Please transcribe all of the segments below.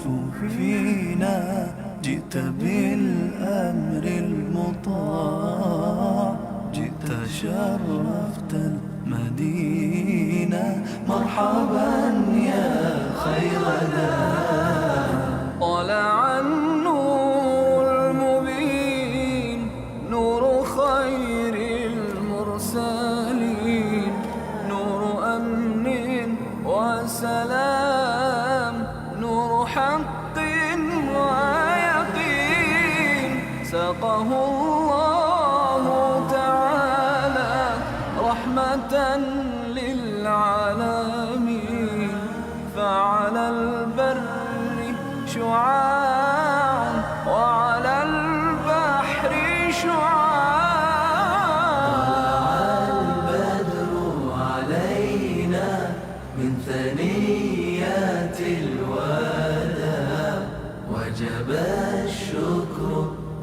المبعوث فينا جئت بالأمر المطاع، جئت شرفت المدينة. مرحبا يا خير داع. طلع النور المبين، نور خير المرسلين، نور أمن وسلام، نور حق ويقين. ساقه الله تعالى رحمة للعالمين، فعلى البر شعاع وعلى البحر شعاع. طلع البدر علينا من ثنيات الوداع، وجب الشكر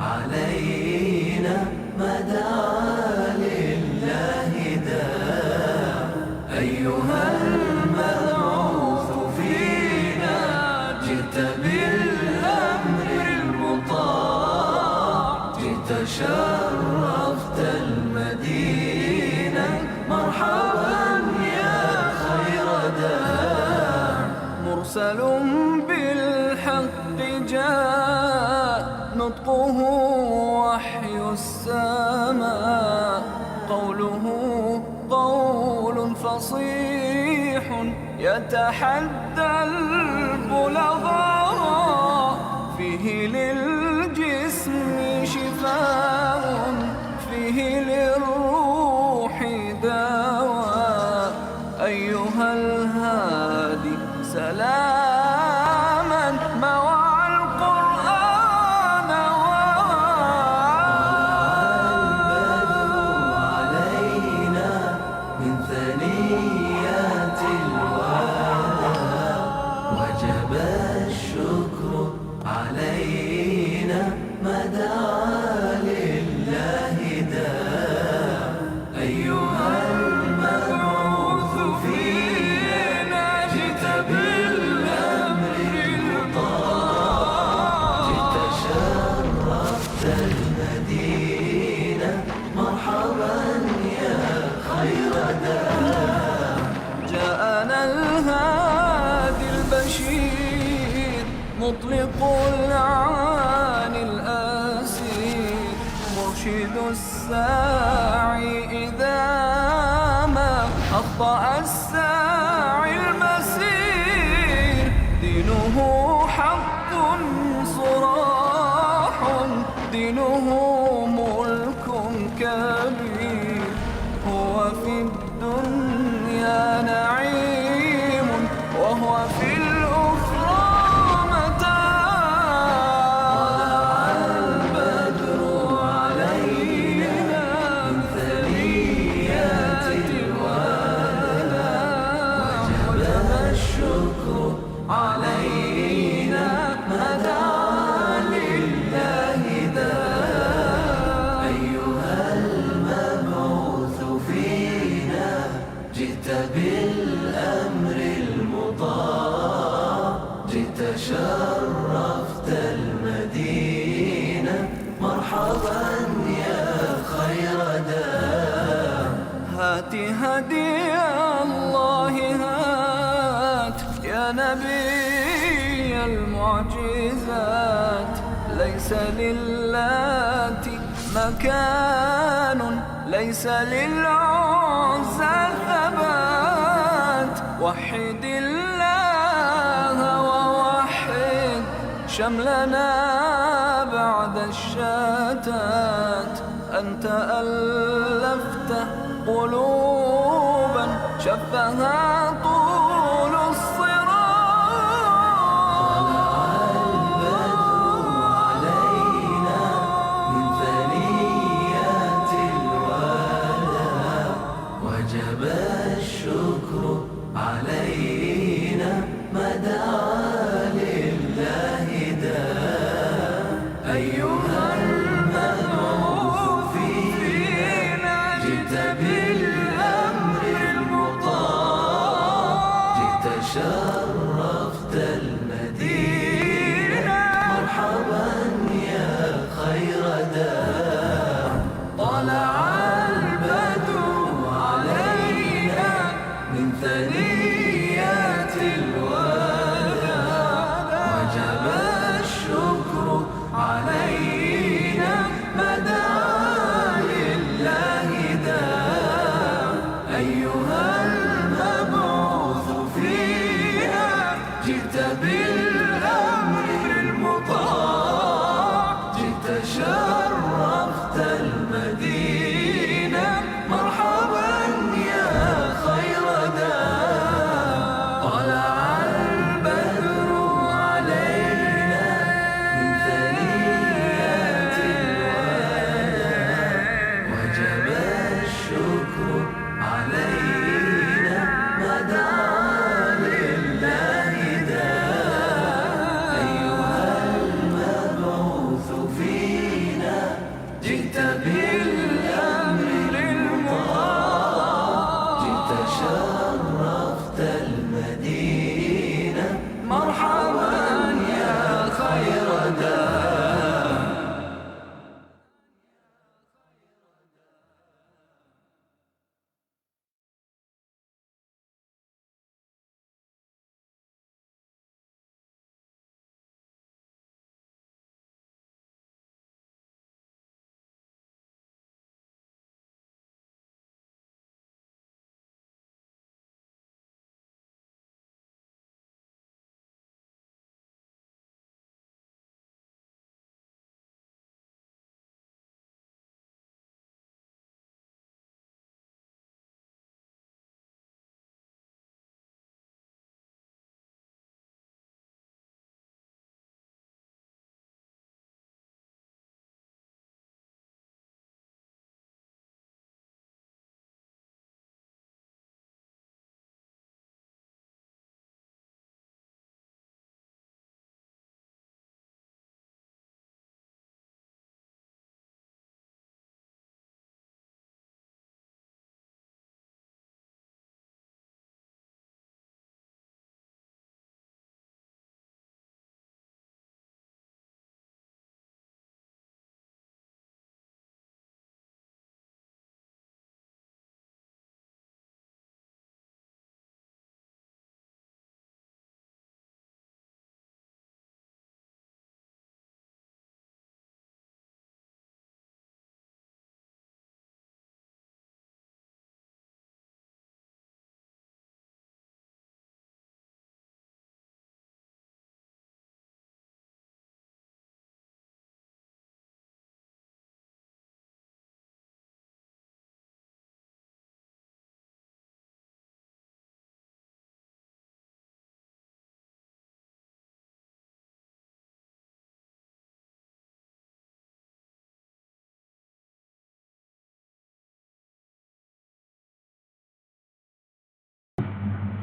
علينا ما دعا لله داع. أيها المبعوث فينا جئت بالأمر المطاع، جئت شرفت المدينة. مرحبا يا خير داع. مرسل بالحق جاء، نطقه وحي السماء، قوله قول فصيح يتحدى البلغاء. فيه للجسم شفاء، فيه للروح دواء. أيها الهادي سلاما موعى القرآن البدر علينا من ثنيات الوداع، وجب الشكر علينا ما دعا لله داع. أيها المبعوث فينا جئت بالأمر المطاع، جئت شرفت المدينة. مرحبا يا خير داع. جاءنا الهادي البشير، مطلق العاني الأسير، مرشد الساعي إذا ما أخطأ الساعي المسير. دينه حق صراح، دينه ملك كبير. هو في الدنيا نعيم، وهو في الأخرى متاع. البدر علينا من ثنيات الوداع، وجب الشكر علينا ما دعا لله داع. أيها المبعوث فينا جئت بالأمر المطاع، جئت شرفت المدينة. مرحبا يا خير داع. هات هدي الله هات يا نبي المعجزات. ليس للات مكان، ليس للعزى ثبات. وحد الله ووحد شملنا بعد الشتات. أنت ألفت قلوبا شفها طول الصراط. البدر علينا من ثنيات الوداع، وجب الشكر علينا ما دعا لله داع. أيها المبعوث فينا جئت بالأمر المطاع،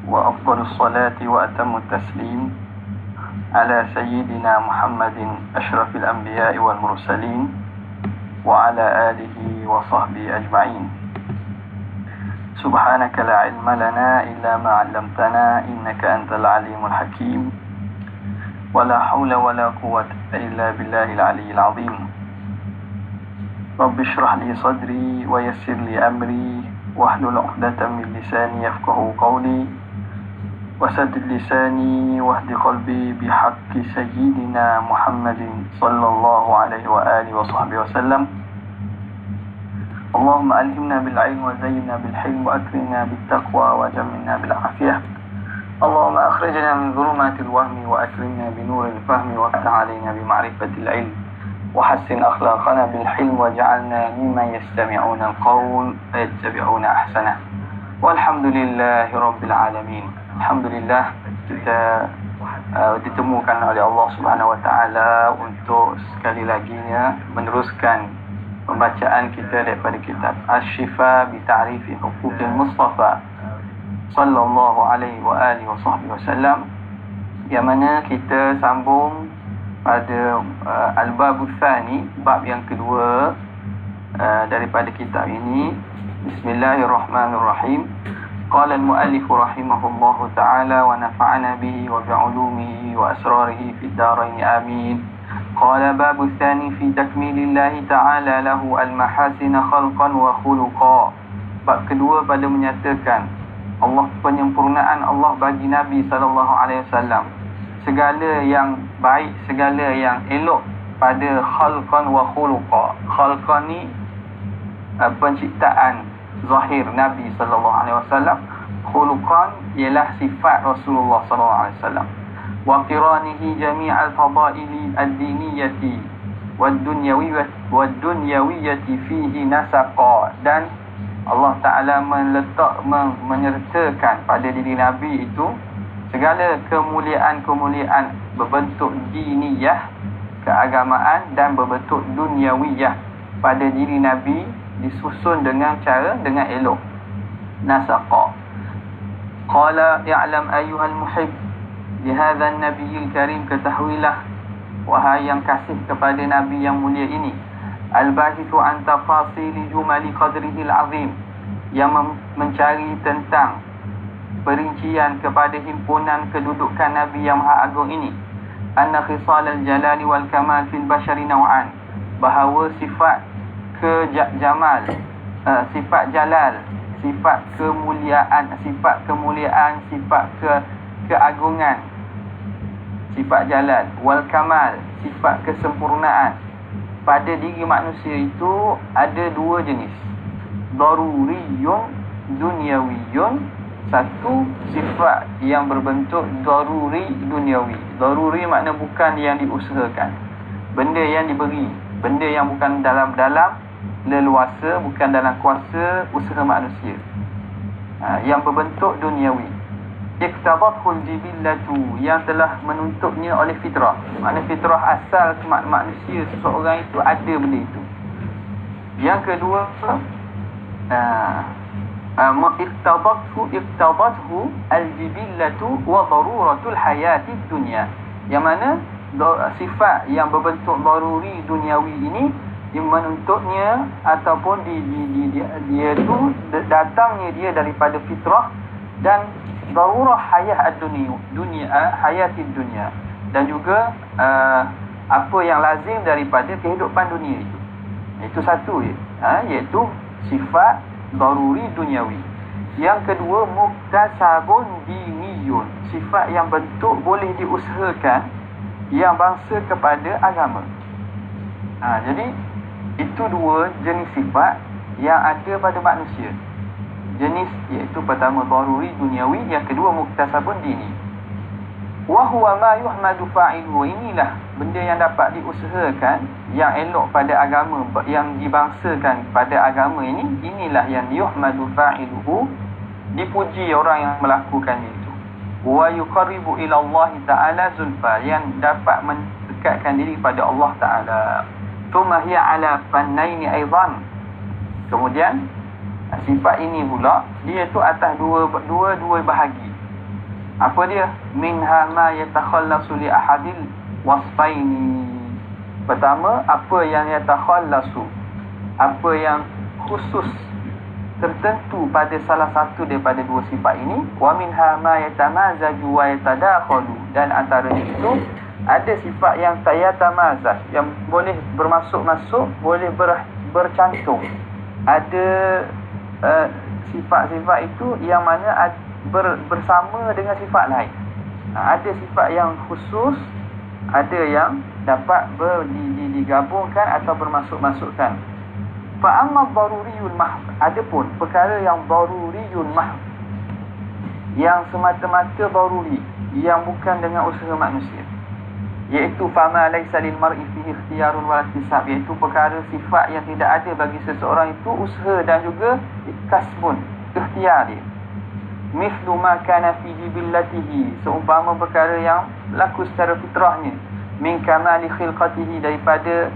وأفضل الصلاة وأتم التسليم على سيدنا محمد أشرف الأنبياء والمرسلين وعلى آله وصحبه أجمعين. سبحانك لا علم لنا إلا ما علمتنا إنك أنت العليم الحكيم ولا حول ولا قوة إلا بالله العلي العظيم. رب اشرح لي صدري ويسر لي أمري واحلل عقدة من لساني يفقه قولي وسدد لساني واهد قلبي بحق سيدنا محمد صلى الله عليه وآله وصحبه وسلم. اللهم ألهمنا بالعلم وزينا بالحلم وأكرمنا بالتقوى وجملنا بالعافية. اللهم أخرجنا من ظلمات الوهم وأكرمنا بنور الفهم وافتح علينا بمعرفة العلم وحسن أخلاقنا بالحلم واجعلنا ممن يستمعون القول فيتبعون أحسنه. والحمد لله رب العالمين. Alhamdulillah kita ditemukan oleh Allah Subhanahu Wa Taala untuk sekali laginya meneruskan pembacaan kita daripada kitab Asy-Syifa bi Ta'rifi Huquqil Mustafa sallallahu alaihi wa alihi wasallam, yang mana kita sambung pada al-babul tsani, bab yang kedua daripada kitab ini. Bismillahirrahmanirrahim. قال المؤلف رحمه الله تعالى ونفعنا به وبعلومه وأسراره في الدارين آمين. قال باب الثاني في تكميل الله تعالى له المحاسن خلقا وخلقا. Bab kedua pada menyatakan Allah, penyempurnaan Allah bagi Nabi SAW, segala yang baik, segala yang elok pada khalqan wa khuluqa. Khalqan ni penciptaan zahir Nabi SAW. Khuluqan ialah sifat Rasulullah SAW. Wa qiranihi jami'al fadaili ad-diniyati wad-dunyawiyyati fihi nasaqa. Dan Allah Ta'ala menyertakan pada diri Nabi itu segala kemuliaan-kemuliaan berbentuk diniyah, keagamaan, dan berbentuk dunyawiyah pada diri Nabi, disusun dengan elok. Nasaqa. Qala i'lam ayyuhal muhib bihadha an-nabiyil karim, ketahuilah wahai yang kasih kepada Nabi yang mulia ini, al-bahithu an tafasili jumali qadrihil azim, yang mencari tentang perincian kepada himpunan kedudukan Nabi yang maha agung ini. Anna khisal al-jalali wal kamal fil bashari naw'an, bahawa sifat jamal, sifat jalal, sifat kemuliaan, sifat keagungan, sifat jalal, wal kamal, sifat kesempurnaan pada diri manusia itu ada dua jenis. Daruriyun, dunyawiyun. Satu, sifat yang berbentuk daruri dunyawi. Daruri makna bukan yang diusahakan, benda yang diberi, benda yang bukan dalam leluasa, bukan dalam kuasa usaha manusia, yang berbentuk duniawi. Iqtadatul jibillatu, yang telah menuntutnya oleh fitrah. Makna fitrah asal manusia, seseorang itu ada benda itu. Yang kedua, iqtadathu al-jibillatu wa daruratul hayatid dunya, yang mana sifat yang berbentuk daruri duniawi ini yang menuntutnya ataupun dia tu datangnya dia daripada fitrah dan darurah hayat dunia, hayatid dunia, dan juga apa yang lazim daripada kehidupan dunia itu. Itu satu iaitu sifat daruri duniawi. Yang kedua, muktasabun diniyun, sifat yang bentuk boleh diusahakan, yang bangsa kepada agama. Jadi itu dua jenis sifat yang ada pada manusia. Jenis iaitu pertama daruri duniawi, yang kedua muktasabun dini. Wa huwa ma yuhmadu fa'iluhu, inilah benda yang dapat diusahakan, yang elok pada agama, yang dibangsakan pada agama ini, inilah yang yuhmadu fa'iluhu, dipuji orang yang melakukannya itu. Wa yuqarribu ila Allah Ta'ala zulfa, yang dapat mendekatkan diri pada Allah Ta'ala. Thumma hiya ala fannaini aidan, kemudian sifat ini pula dia tu atas dua bahagi. Apa dia? Minha ma yatakhallasu li ahadil wasfaini. Pertama, apa yang yatakhallasu, apa yang khusus tertentu pada salah satu daripada dua sifat ini. Wa minha ma yatamazaju wa yatadakhalu, dan antara itu ada sifat yang tayatamazaj, yang boleh bermasuk-masuk, boleh bercantum. Ada sifat-sifat itu yang mana bersama dengan sifat lain. Ada sifat yang khusus, ada yang dapat digabungkan atau bermasuk-masukkan. Fa amma daruriyul mahd, adapun perkara yang daruriyul mahd, yang semata-mata daruri, yang bukan dengan usaha manusia, iaitu fama laisa lil mar'i fihi ikhtiyarun wa iktisab, iaitu perkara sifat yang tidak ada bagi seseorang itu usaha dan juga kasbun, ikhtiar dia. Mithlu ma kana fi jibillatihi, seumpama perkara yang laku secara fitrahnya, min kamali khilqatihi, daripada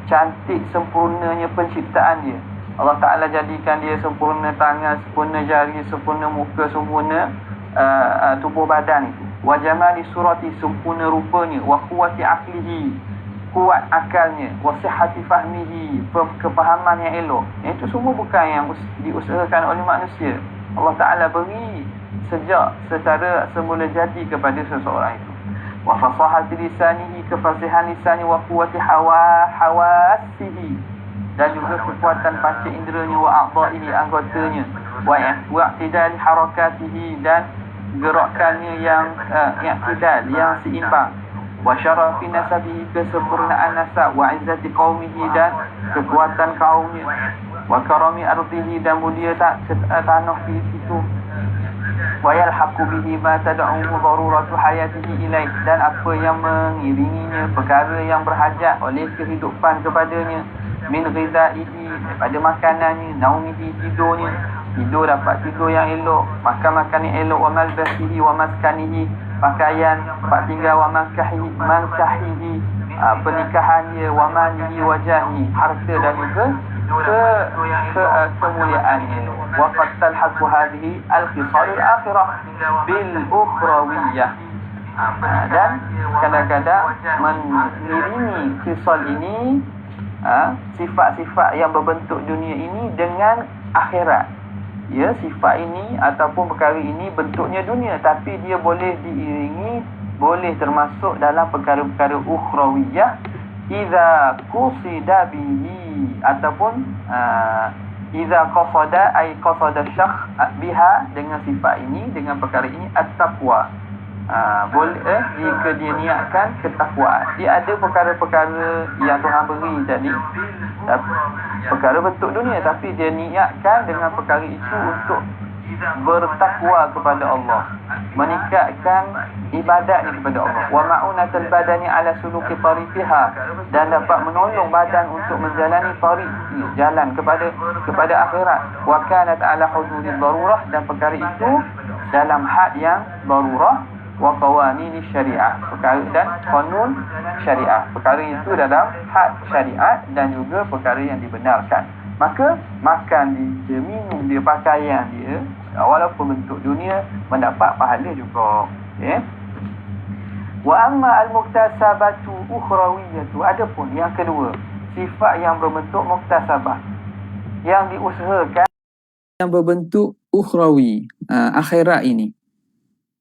cantik sempurnanya penciptaan dia. Allah Ta'ala jadikan dia sempurna tangan, sempurna jari, sempurna muka, sempurna tubuh badan itu. Wa jamali surati, sempurna rupanya. Wa quwwati aqlihi, kuat akalnya. Wa sihhati fahmihi, kefahaman yang elok. Itu semua bukan yang diusahakan oleh manusia. Allah Ta'ala beri sejak secara semula jadi kepada seseorang itu. Wa fasahati lisanihi, kefasihan lisannya. Wa quwwati hawasihi, dan juga kekuatan panca inderanya. Wa a'dha'ihi, anggotanya. Wa i'tidal harakatihi, dan gerakannya yang i'tidal, yang seimbang. Wa syarafi nasabihi, kesempurnaan nasab. Wa izzati qaumihi, dan kekuatan kaumnya. Wa karami ardihi, dan mulia tanah di situ. Wa yalhaqu bihi ma tad'uhu daruratu hayatihi ilaih, dan apa yang mengiringinya, perkara yang berhajat oleh kehidupan kepadanya. Min ghidaihi, daripada makanannya. Naumihi, tidurnya, tidur dapat tidur yang elok, makan makan yang elok. Wa malbasihi wa maskanihi, pakaian, tempat tinggal. Wa mankahihi, pernikahannya. Wa malihi wa jahi, harta dan juga kemuliaannya. Wa qad talhaqu hadhihi al-khisal al-akhirah bil ukhrawiyah, dan kadang-kadang mengiringi khisal ini, sifat-sifat yang berbentuk dunia ini dengan akhirat. Ya, sifat ini ataupun perkara ini bentuknya dunia, tapi dia boleh diiringi, boleh termasuk dalam perkara-perkara ukhrawiyah. Iza qusida bihi, ataupun iza qasada, ay qasada syakh biha, dengan sifat ini, dengan perkara ini, at-taqwa. Boleh jika dia niatkan ketakwaan. Dia ada perkara-perkara yang Tuhan beri tadi, perkara bentuk dunia, tapi dia niatkan dengan perkara itu untuk bertakwa kepada Allah, meningkatkan ibadatnya kepada Allah. Wa ma'unatul badani ala suluki tariqiha, dan dapat menolong badan untuk menjalani tariq, jalan kepada akhirat. Wa kanat ala hududid darurah, dan perkara itu dalam had yang darurah. Wa qawanin syariah, perkara dan kanun syariah, perkara itu dalam had syariat dan juga perkara yang dibenarkan. Maka makan dia, minum dia, pakaian dia, walaupun bentuk dunia, mendapat pahala juga. Okay? Wa amma al-muktasabatu ukhrawiyatu, adapun yang kedua, sifat yang berbentuk muktasabah, yang diusahakan, yang berbentuk ukhrawi, akhirat ini.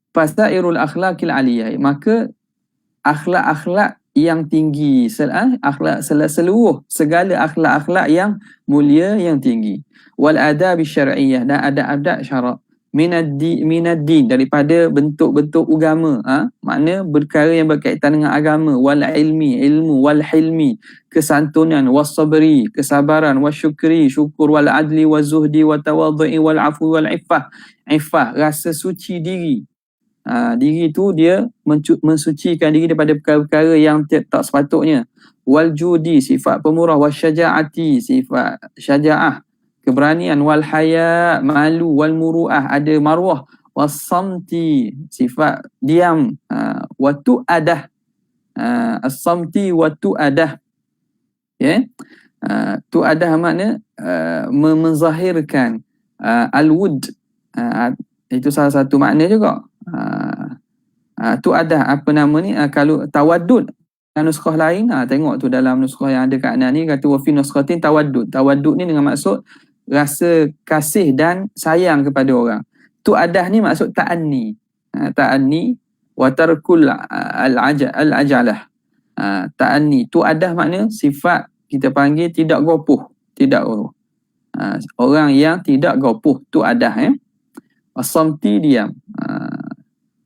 Fasairul akhlaqil aliyah, maka akhlak-akhlak yang tinggi, akhlak seluruh segala akhlak-akhlak yang mulia, yang tinggi. Wal adab syar'iyyah, dan adab-adab syarak. Minad din, daripada bentuk-bentuk agama, makna perkara yang berkaitan dengan agama. Wal ilmu, wal hilmi, kesantunan. Was sabri, kesabaran. Was syukri, syukur. Wal adli, wal zuhdi, wal tawadhu'i, wal afwi, wal iffah, rasa suci diri. Diri tu dia mensucikan diri daripada perkara-perkara yang tak sepatutnya. Wal judi, sifat pemurah. Wal syaja'ati, sifat syaja'ah, keberanian. Wal haya, malu. Wal muru'ah, ada maruah. Was samti, sifat diam. Wa tu'adah, as-samti wa tu'adah. Ya, tu'adah makna menzahirkan. Al-wud, itu salah satu makna juga. Tu ada apa nama ni, kalau tawaddud nuskah lain, tengok tu dalam nuskah yang ada kat anak ni kata wa fi nuskhatin tawaddud. Tawaddud ni dengan maksud rasa kasih dan sayang kepada orang. Tu adah ni maksud ta'anni. Ta'anni wa tarkul al-ajalah. Ta'anni tu adah makna sifat kita panggil tidak gopoh, tidak gopoh. Orang yang tidak gopoh tu adah. As-samti diam.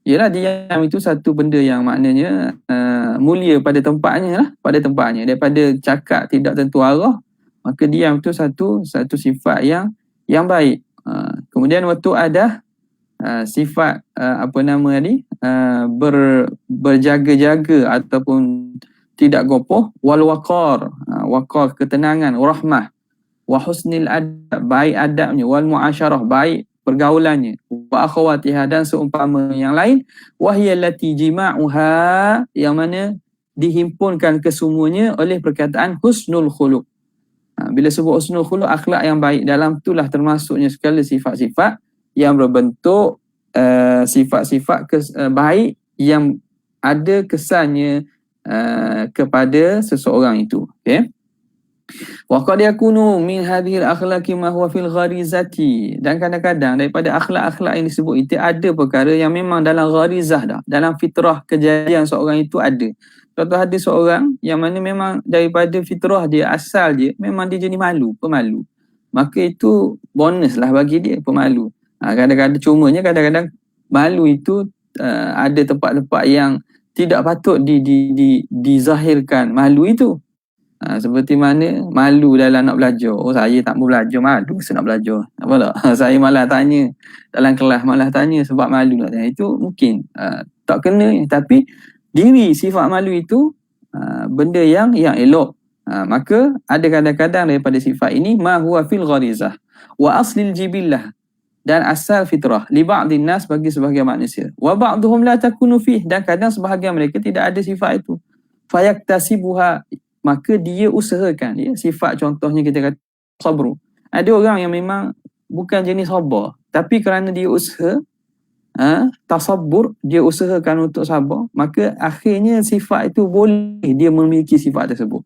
Yalah, diam itu satu benda yang maknanya mulia pada tempatnya lah, pada tempatnya. Daripada cakap tidak tentu arah, maka diam itu satu sifat yang baik. Kemudian waktu ada sifat apa nama ni, berjaga-jaga ataupun tidak gopoh, wal waqar, waqar ketenangan, rahmah, wa husnil adab, baik adabnya, wal muasyarah, baik pergaulannya, wa akhawatiha, dan seumpama yang lain, wahiyal lati jima'uha, yang mana dihimpunkan kesemuanya oleh perkataan husnul khuluq. Bila sebut husnul khuluq, akhlak yang baik, dalam itulah termasuknya segala sifat-sifat yang berbentuk sifat-sifat baik yang ada kesannya kepada seseorang itu. Okay? Wa qad yakunu min hadhil akhlaqi ma huwa fil gharizati, dan kadang-kadang daripada akhlak-akhlak yang disebut itu ada perkara yang memang dalam gharizah dah, dalam fitrah kejadian seorang itu ada. Contoh, ada seorang yang mana memang daripada fitrah dia, asal dia memang dia jenis malu, pemalu. Maka itu bonus lah bagi dia, pemalu. Kadang-kadang cumanya kadang-kadang malu itu ada tempat-tempat yang tidak patut dizahirkan malu itu. Seperti mana malu dalam nak belajar. Oh, saya tak mau belajar, malu saya nak belajar. Apa tak? Saya malah tanya dalam kelas, malah tanya sebab malu lah. Itu mungkin tak kena. Tapi diri sifat malu itu benda yang elok. Maka ada kadang-kadang daripada sifat ini ma huwa fil gharizah wa aslil jibillah, dan asal fitrah, li ba'dhin nas, bagi sebahagian manusia, wa ba'dhum la takunu fih, dan kadang sebahagian mereka tidak ada sifat itu. Fayaktasibuha, maka dia usahakan, ya, sifat contohnya kita kata sabru. Ada orang yang memang bukan jenis sabar, tapi kerana dia usaha tasabbur, dia usahakan untuk sabar, maka akhirnya sifat itu boleh dia memiliki sifat tersebut.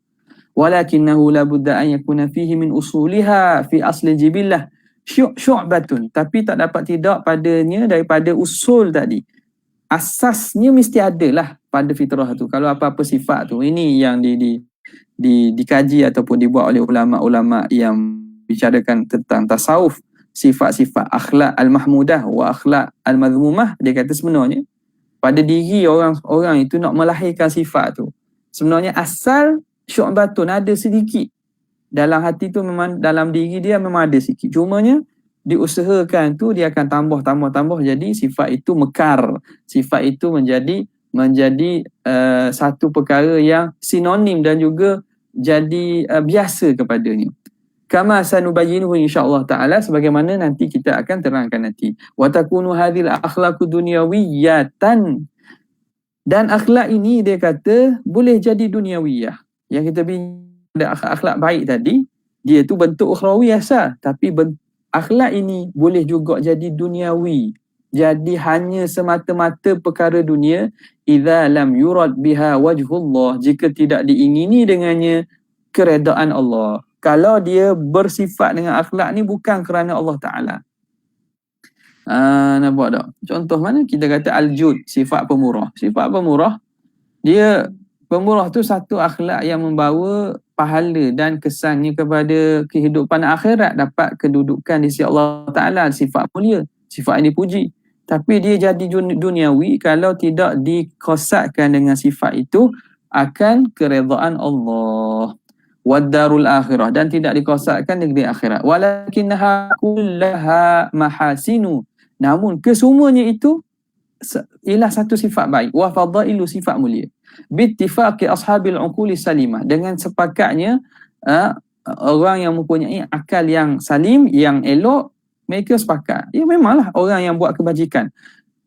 Walakinnahu la budda an yakuna fihi min usuliha fi asli jibillah syu'batun, tapi tak dapat tidak padanya daripada usul tadi. Asasnya mesti ada lah pada fitrah tu. Kalau apa-apa sifat tu, ini yang dikaji ataupun dibuat oleh ulama-ulama yang bicarakan tentang tasawuf, sifat-sifat akhlak al-mahmudah wa akhlak al-madhmumah. Dia kata sebenarnya pada diri orang itu nak melahirkan sifat tu, sebenarnya asal syu'batun, ada sedikit dalam hati tu, memang dalam diri dia memang ada sikit, cumanya diusahakan tu dia akan tambah jadi sifat itu mekar, sifat itu menjadi satu perkara yang sinonim dan juga jadi biasa kepadanya. Kama sanubayyinuhu insya-Allah taala, sebagaimana nanti kita akan terangkan nanti. Wa takunu hadhil akhlaqu dunyawiyatan, dan akhlak ini dia kata boleh jadi duniawiyah. Yang kita ada akhlak baik tadi, dia tu bentuk ukhrawi asal, tapi akhlak ini boleh juga jadi duniawi, jadi hanya semata-mata perkara dunia. Idza lam yurad biha wajhullah, jika tidak diingini dengannya keredaan Allah. Kalau dia bersifat dengan akhlak ni bukan kerana Allah Ta'ala. Nampak tak? Contoh mana? Kita kata al-jud, sifat pemurah. Sifat pemurah, dia pemurah tu satu akhlak yang membawa pahala dan kesannya kepada kehidupan akhirat, dapat kedudukan di sisi Allah Ta'ala, sifat mulia, sifat yang dipuji. Tapi dia jadi duniawi kalau tidak dikosatkan dengan sifat itu akan keredaan Allah. Wadarul akhirah, dan tidak dikosatkan negeri akhirat. Walakinnaha kullaha mahasinu, namun kesemuanya itu ialah satu sifat baik. Wa fadailu, sifat mulia. Bittifaqi ashabil uquli salimah, dengan sepakatnya orang yang mempunyai akal yang salim, yang elok, mereka sepakat. Ya, memanglah orang yang buat kebajikan,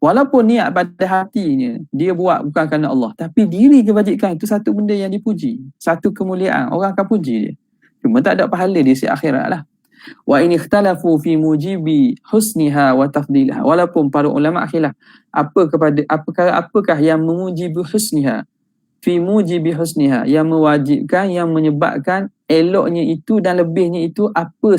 walaupun niat pada hatinya dia buat bukan kerana Allah, tapi diri kebajikan itu satu benda yang dipuji, satu kemuliaan, orang akan puji dia. Cuma tak ada pahala di sisi akhirat lah. Wa in ikhtalafu fi mujibi husniha wa tafdilha. Walaupun para ulama khilaf apakah yang memujibi husniha, fi mujibi husniha, yang mewajibkan, yang menyebabkan eloknya itu dan lebihnya itu apa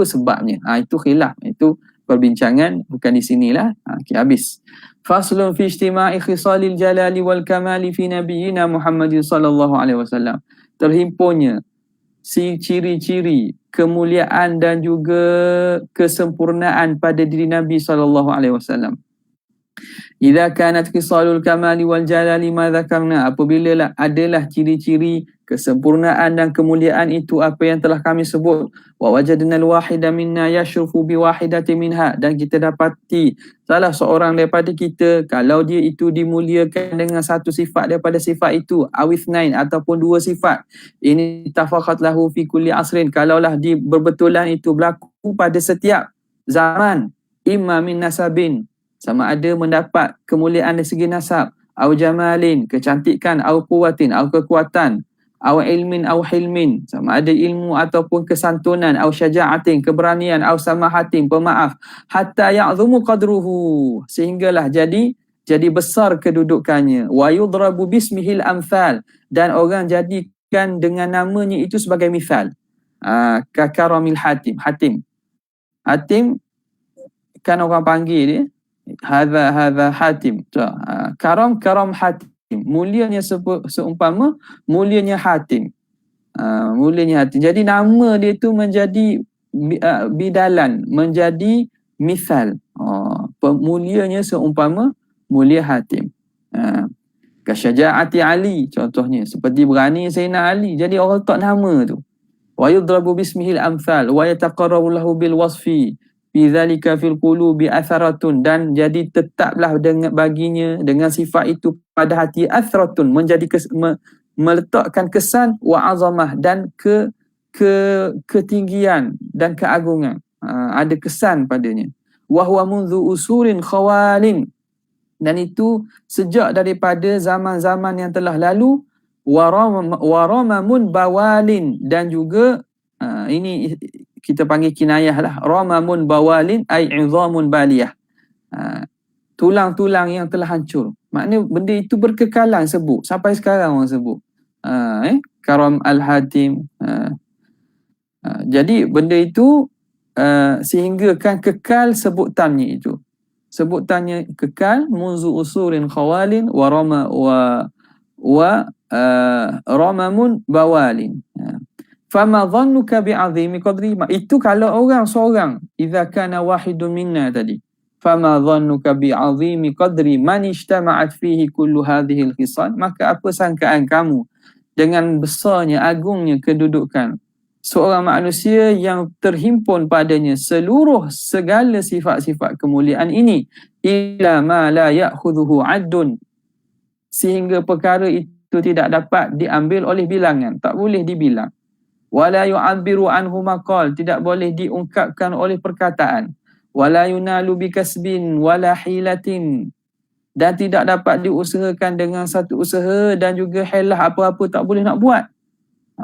sebabnya. Itu khilaf, itu perbincangan, bukan di sinilah. Okay, habis. Faslun fi ijtima'i khisalil jalali wal kamali fi nabiyyina Muhammadin sallallahu alaihi wasallam. Terhimpunnya si ciri-ciri kemuliaan dan juga kesempurnaan pada diri Nabi sallallahu alaihi wasallam. Idza kanat khisalul kamali wal jalali ma dzakarna, apabila adalah ciri-ciri kesempurnaan dan kemuliaan itu apa yang telah kami sebut, wa wajadna al-wahida minna yashrufu bi wahidatin minha, dan kita dapati salah seorang daripada kita kalau dia itu dimuliakan dengan satu sifat daripada sifat itu, awithnain, ataupun dua sifat, ini tafaqat lahu fi kulli asrin, kalaulah di berbetulan itu berlaku pada setiap zaman, imma min nasabin, sama ada mendapat kemuliaan dari segi nasab, au jamalin, kecantikan, au quwwatin, au kekuatan, au ilmin, au hilmin, sama ada ilmu ataupun kesantunan, au syaja'atin, keberanian, au samahatin, pemaaf, hatta ya'zumu qadruhu, sehinggalah jadi besar kedudukannya, wa yudrabu bismihil amthal, dan orang jadikan dengan namanya itu sebagai misal. Ka karamil Hatim kan orang panggil dia hadza Hatim. Karam Hatim, mulianya seumpama mulianya Hatim. Mulianya Hatim. Jadi nama dia tu menjadi bidalan, menjadi misal. Mulianya seumpama mulia Hatim. Kasyaja'ati Ali, contohnya seperti berani Sayyidina Ali. Jadi orang letak nama tu. Wa yudrabu bismihil amthal wa yataqarrabu lahu bil wasfi fi dzalika fil qulubi atharatun, dan jadi tetaplah baginya dengan sifat itu pada hati, athratun, menjadi meletakkan kesan, wa azamah, dan ketinggian dan keagungan, ada kesan padanya. Wa huwa munzu usurin khawalin, dan itu sejak daripada zaman-zaman yang telah lalu, waramamun bawalin, dan juga ini kita panggil kinayah lah, ramamun bawalin ay izamun baliyah, tulang-tulang yang telah hancur. Maknanya benda itu berkekalan sebut sampai sekarang orang sebut Karam al-Hatim. Jadi benda itu sehingga kan kekal sebutannya itu. Sebutannya kekal, munzu usurin khawalin wa ramamun bawalin. Fama dhannuka bi'azimi qadri, itu kalau orang seorang, idza kana wahidun minna tadi, fama dhannuka bi'azimi qadri man ijtama'at fihi kullu hadhihi al-khisal, maka apa sangkaan kamu dengan besarnya, agungnya kedudukan seorang manusia yang terhimpun padanya segala sifat-sifat kemuliaan ini, ila ma la ya'khudhuhu 'addun, sehingga perkara itu tidak dapat diambil oleh bilangan, tak boleh dibilang. Wala yu'abbiru anhu maqal, tidak boleh diungkapkan oleh perkataan. Wala yunalu bikasbin wala hilatin, dan tidak dapat diusahakan dengan satu usaha dan juga hilah, apa-apa tak boleh nak buat.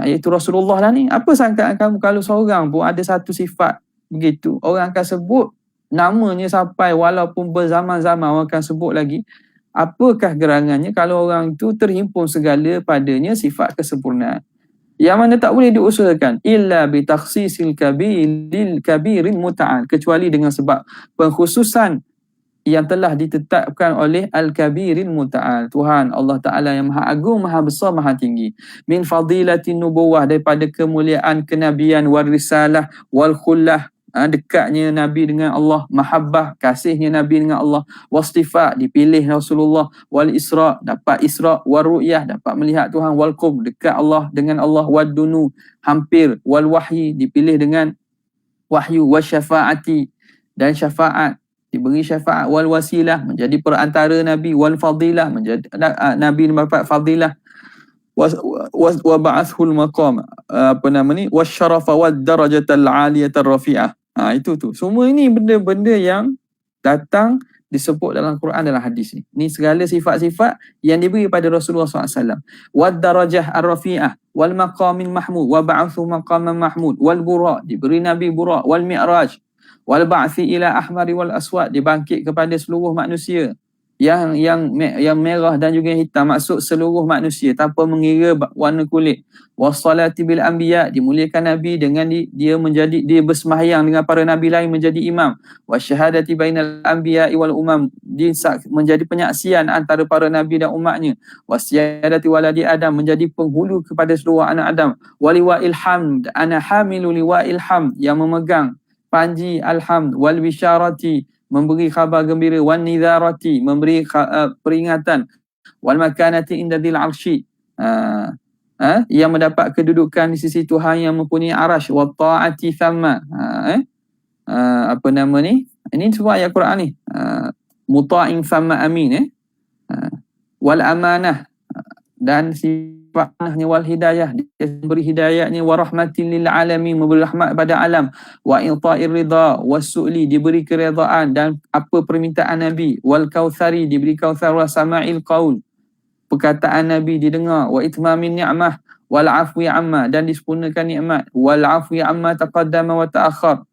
Iaitu Rasulullah lah ni. Apa sangkaan kamu kalau seorang pun ada satu sifat begitu, orang akan sebut namanya sampai walaupun berzaman-zaman orang akan sebut lagi. Apakah gerangannya kalau orang itu terhimpun segala padanya sifat kesempurnaan, yang mana tak boleh diusahakan, illa bi takhsisil kabiril muta'al, kecuali dengan sebab pengkhususan yang telah ditetapkan oleh al-kabiril muta'al, Tuhan Allah Ta'ala yang maha agung, maha besar, maha tinggi. Min fadilatin nubuwah, daripada kemuliaan kenabian, wal risalah wal khullah, dekatnya Nabi dengan Allah, mahabbah, kasihnya Nabi dengan Allah, wastifat, dipilih Rasulullah, wal isra, dapat isra, wal ru'yah, dapat melihat Tuhan, wal qurb, dekat Allah dengan Allah, wal dunu, hampir, wal wahyi, dipilih dengan wahyu, wal syafaati, dan syafaat, diberi syafaat, wal wasilah, menjadi perantara Nabi, wal fadilah, menjadi Nabi mendapat fadilah, wa ba'athul maqam, wasyarafa wad darajatal aliyatar rafi'ah. Itu tu. Semua ini benda-benda yang datang disebut dalam Quran dalam hadis ni. Ni segala sifat-sifat yang diberi pada Rasulullah SAW. Wad darajah ar-rafi'ah wal maqamil mahmud wa ba'athu maqaman mahmud wal buraq, diberi Nabi buraq, wal mi'raj wal ba'thi ila ahmari wal aswad, dibangkit kepada seluruh manusia yang merah dan juga yang hitam, maksud seluruh manusia tanpa mengira warna kulit. Wassalati bil anbiya, dimuliakan Nabi dengan dia bersembahyang dengan para nabi lain menjadi imam. Wasyahadati bainal anbiya wal umam, menjadi penyaksian antara para nabi dan umatnya. Wasyadati waladi Adam, menjadi penghulu kepada seluruh anak Adam. Waliwa'il hamd, ana hamilu liwa'il hamd, yang memegang panji alhamd. Wal bisyarati, memberi khabar gembira. Wan nidharati, memberi peringatan. Wal makanati inda dzil arsy, yang mendapat kedudukan di sisi Tuhan yang mempunyai arash. Wa ta'ati thamma, apa nama ni, ini semua ayat Quran ni. Muta'in thamma amin. Wal amanah, dan sifatnya wal hidayah, dia memberi hidayahnya. Wa rahmatin lil alamin, memberi rahmat pada alam. Wa i'ta'ir ridha was-su'li, diberi keredaan dan apa permintaan Nabi. Wal kautsari, diberi kautsar. Wa sama'il qaul, perkataan Nabi didengar. Wa itmamin ni'mah wal afwi amma, dan disempurnakan nikmat. Wal afwi amma taqaddama wa ta'akhkhar,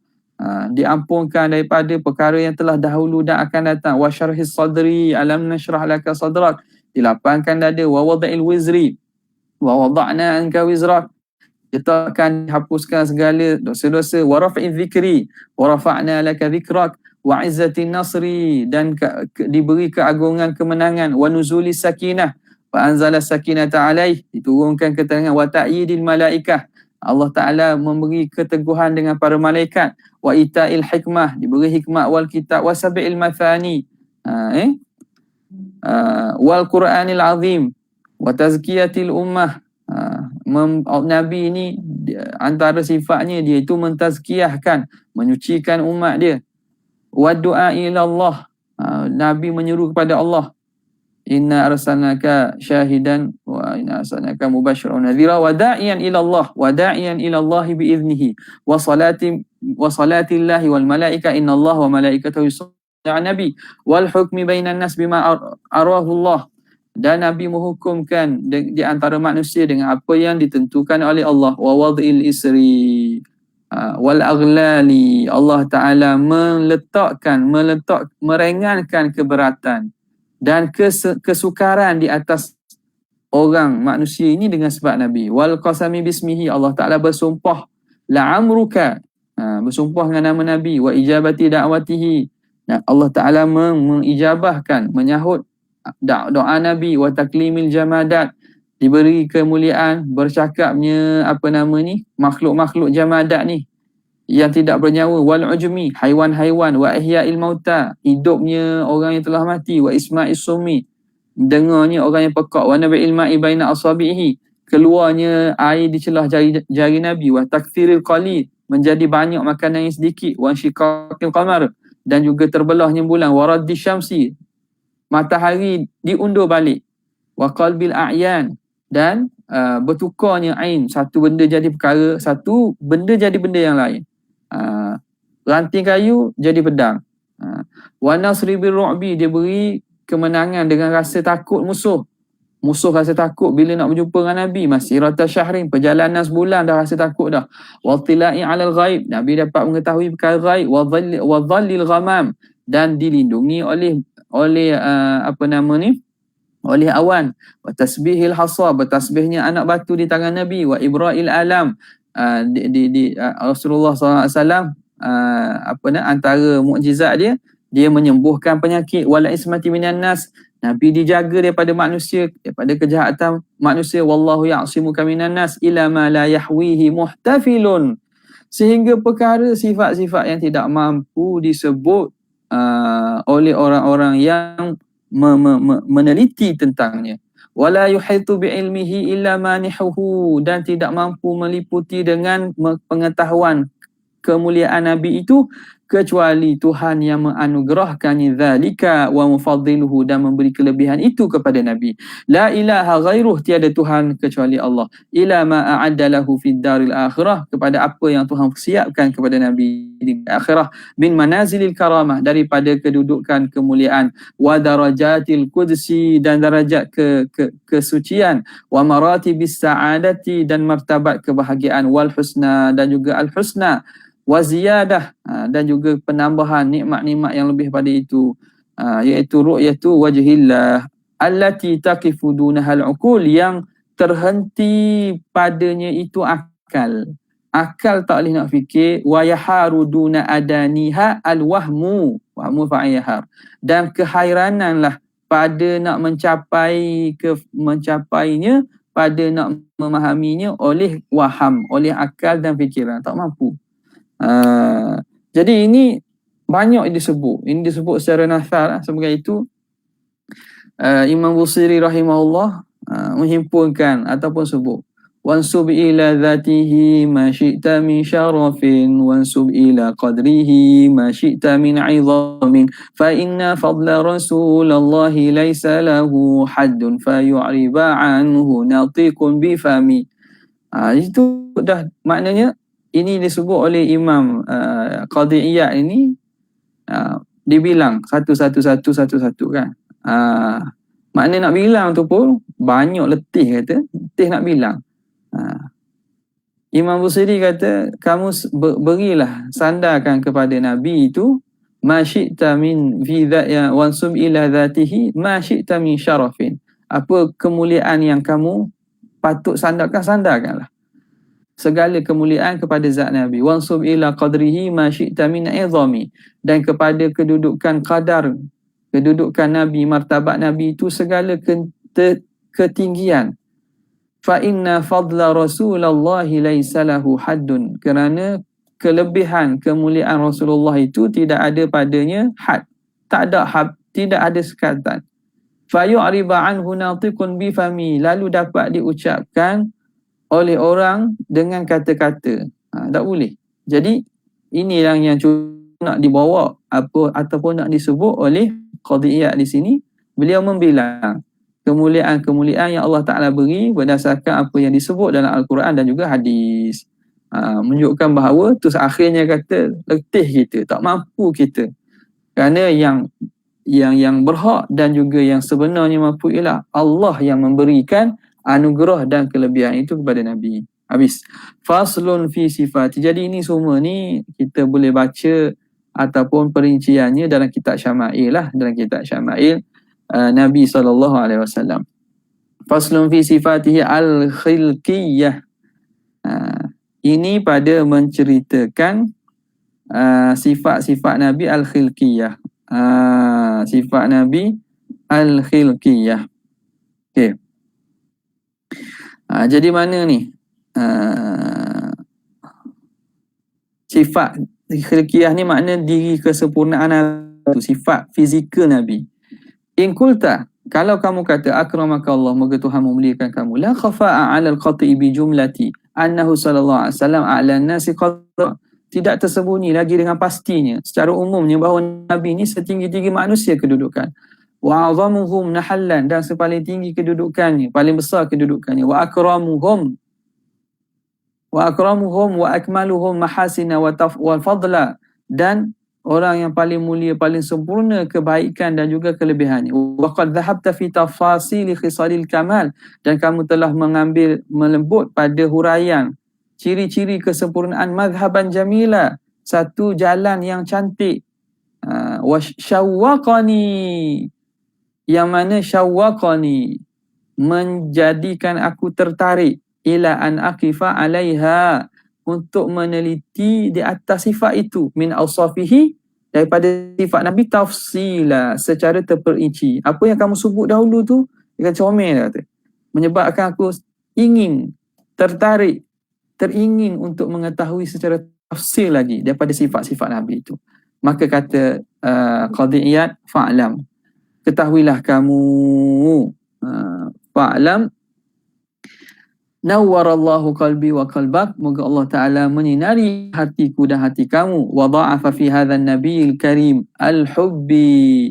diampunkan daripada perkara yang telah dahulu dan akan datang. Wa syarhis sadri, alam nashrah laka sadrak, dilapangkan dada. Wa wada'il wizri, wa wada'na anka wizrak, kita akan hapuskan segala dosa-dosa. Wa raf'i dzikri, wa rafa'na laka dzikrak. Wa izzatin nasri, dan diberi keagungan kemenangan. Wa nuzuli sakinah, wa anzala sakinata alaih, diturunkan ketenangan. Wa ta'yidil malaikah, Allah Ta'ala memberi keteguhan dengan para malaikat. Wa ita'il hikmah, diberi hikmah. Wal kitab wa sab'il mathani, wal Quranil azim wa tazkiyatil ummah. Nabi ini antara sifatnya dia itu mentazkiyahkan, menyucikan umat dia. Wa du'a ila Allah, Nabi menyeru kepada Allah. Inna arsalnaka syahidan wa inna arsalnaka mubasyiran wa nadhira wa da'iyan ila Allah bi idnihi wa salatillahi wal malaika inna Allah wa malaikatahu yusalluna 'alan nabi wal hukmi bainan nas bima arahu Allah, dan Nabi menghukumkan di antara manusia dengan apa yang ditentukan oleh Allah. Wa wad'il isri wal aghlali, Allah Ta'ala meringankan keberatan dan kesukaran di atas orang manusia ini dengan sebab Nabi. Wal qasami bismihi, Allah Ta'ala bersumpah. La'amruka, bersumpah dengan nama Nabi. Wa ijabati da'watihi, Allah Ta'ala mengijabahkan, menyahut doa Nabi. Wa taklimil jamadat, diberi kemuliaan bercakapnya apa nama ni, makhluk-makhluk jamadat ni yang tidak bernyawa. Wal ujmi, haiwan-haiwan. Wa ihya'il mauta, hidupnya orang yang telah mati. Wa isma'is summi, dengarnya orang yang pekak. Wa nabi'il ma'i baina asabihi, keluarnya air di celah jari Nabi. Wa takthiril qalil, menjadi banyak makanan yang sedikit. Wa syiqaqil qamar, dan juga terbelahnya bulan. Wa raddi syamsi, matahari diundur balik. Wa qalbil a'yan, dan bertukarnya ain, satu benda jadi perkara, satu benda jadi benda yang lain. Ranting kayu jadi pedang. Wa nasri bil ru'bi, dia beri kemenangan dengan rasa takut musuh. Musuh rasa takut bila nak berjumpa dengan Nabi. Masirata syahrin, perjalanan sebulan dah rasa takut dah. Wa tila'i 'alal ghaib, Nabi dapat mengetahui perkara ghaib. Wa dhallil ghamam, dan dilindungi oleh apa nama ni, oleh awan. Wa tasbihil hasa, bertasbihnya anak batu di tangan Nabi. Wa ibra'il alam, Rasulullah SAW antara mukjizat dia menyembuhkan penyakit. Wal ismati minan nas, Nabi dijaga daripada manusia, daripada kejahatan manusia. Wallahu ya'simuka minan nas ila ma la yahwihi muhtafilun, sehingga perkara sifat-sifat yang tidak mampu disebut oleh orang-orang yang meneliti tentangnya. Wala yuhitu bi'ilmihi illa manihuhu, dan tidak mampu meliputi dengan pengetahuan kemuliaan Nabi itu kecuali Tuhan yang menganugerahkannya dzalika wa mufaddiluhu, dan memberi kelebihan itu kepada Nabi. La ilaha ghairuh, tiada Tuhan kecuali Allah. Ila ma a'adda lahu fid daril akhirah, kepada apa yang Tuhan siapkan kepada Nabi di akhirah, min manazilil karamah, daripada kedudukan kemuliaan, wa darajatil qudsi, dan darajat kesucian, wa maratibis sa'adati, dan martabat kebahagiaan, wal husna, dan juga al husna, wa ziyadah, dan juga penambahan nikmat-nikmat yang lebih pada itu, iaitu ru'yatu wajhillah allati taqifu dunahal uqul, yang terhenti padanya itu akal tak boleh nak fikir, wa yaharu duna adaniha alwahmu, wahmu fa'iyahar, dan kehairananlah pada nak mencapainya, pada nak memahaminya oleh waham, oleh akal dan fikiran, tak mampu. Jadi ini banyak disebut. Ini disebut secara nasar. Sebagai itu Imam Busiri rahimahullah menghimpunkan ataupun sebut, wansub ila dhatihi ma syi'ta min syarafin, wansub ila qadrihi ma syi'ta min 'idhamin, fa inna fadla rasulallahi laysa lahu haddun fa yu'riba anhu natiqun bifami. Itu dah maknanya. Ini disebut oleh Imam Qadhi Iyad ini, dibilang satu kan. Makna nak bilang tu pun banyak letih, kata letih nak bilang. Imam Busiri kata, kamu berilah, sandarkan kepada Nabi itu, ma syi'ta min fi dhatihi wansub ila dhatihi ma syi'ta min syarafin, apa kemuliaan yang kamu patut sandarkanlah segala kemuliaan kepada zat Nabi. Wansub ila qadrihi ma syi'ta min 'idhami, dan kepada kedudukan Nabi, martabat Nabi itu segala ketinggian. Fa inna fadla rasulallahi laysa lahu haddun, kerana kelebihan kemuliaan Rasulullah itu tidak ada padanya had, tidak ada sekatan. Fa yu'riba anhu natiqun bifami, lalu dapat diucapkan oleh orang dengan kata-kata. Tak boleh. Jadi ini yang nak dibawa ataupun nak disebut oleh Qadhi Iyad di sini. Beliau membilang kemuliaan-kemuliaan yang Allah Ta'ala beri berdasarkan apa yang disebut dalam Al-Quran dan juga hadis. Menunjukkan bahawa tu akhirnya kata letih kita, tak mampu kita. Kerana yang berhak dan juga yang sebenarnya mampu ialah Allah yang memberikan anugerah dan kelebihan itu kepada Nabi. Habis. Faslun fi sifat. Jadi ini semua ni kita boleh baca ataupun perinciannya dalam kitab Syama'il lah. Dalam kitab Syama'il Nabi SAW. Faslun fi sifatihi al-khilqiyah. Ini pada menceritakan sifat-sifat Nabi al-khilqiyah. Sifat Nabi al-khilqiyah. Okey. Jadi mana ni? Sifat khilqiyah ni makna diri kesempurnaan itu, sifat fizikal Nabi. In kulta, kalau kamu kata akramaka Allah, moga Tuhan memuliakan kamu, la khafa'a 'ala al-qati bi jumlati annahu sallallahu alaihi wasallam a'la an-nasi qadra, tidak tersembunyi lagi dengan pastinya secara umumnya bahawa Nabi ni setinggi-tinggi manusia kedudukan. Wa azamuhum nahallan, dan sepaling tinggi kedudukannya, paling besar kedudukannya. Wa akramuhum wa akmaluhum mahasina wa fadla, dan orang yang paling mulia, paling sempurna kebaikan dan juga kelebihannya. Wa qad dhahabta fi tafasil khisalil kamal, dan kamu telah mengambil melembut pada huraian ciri-ciri kesempurnaan madhaban jamila, satu jalan yang cantik. Wa syawwaqani, yang mana syawwaqani menjadikan aku tertarik, ila an aqifa alaiha, untuk meneliti di atas sifat itu, min awsafihi, daripada sifat Nabi tafsila, secara terperinci. Apa yang kamu sebut dahulu tu dia comel, kata, menyebabkan aku ingin, tertarik, teringin untuk mengetahui secara tafsil lagi daripada sifat-sifat Nabi itu. Maka kata Qadhi Iyad, fa'lam, ketahuilah kamu, fa'lam, nawwarallahu qalbi wa qalbak, moga Allah Ta'ala menyinari hatiku dan hati kamu. Wa dha'afa fi hadzal nabiyil karim al-hubbi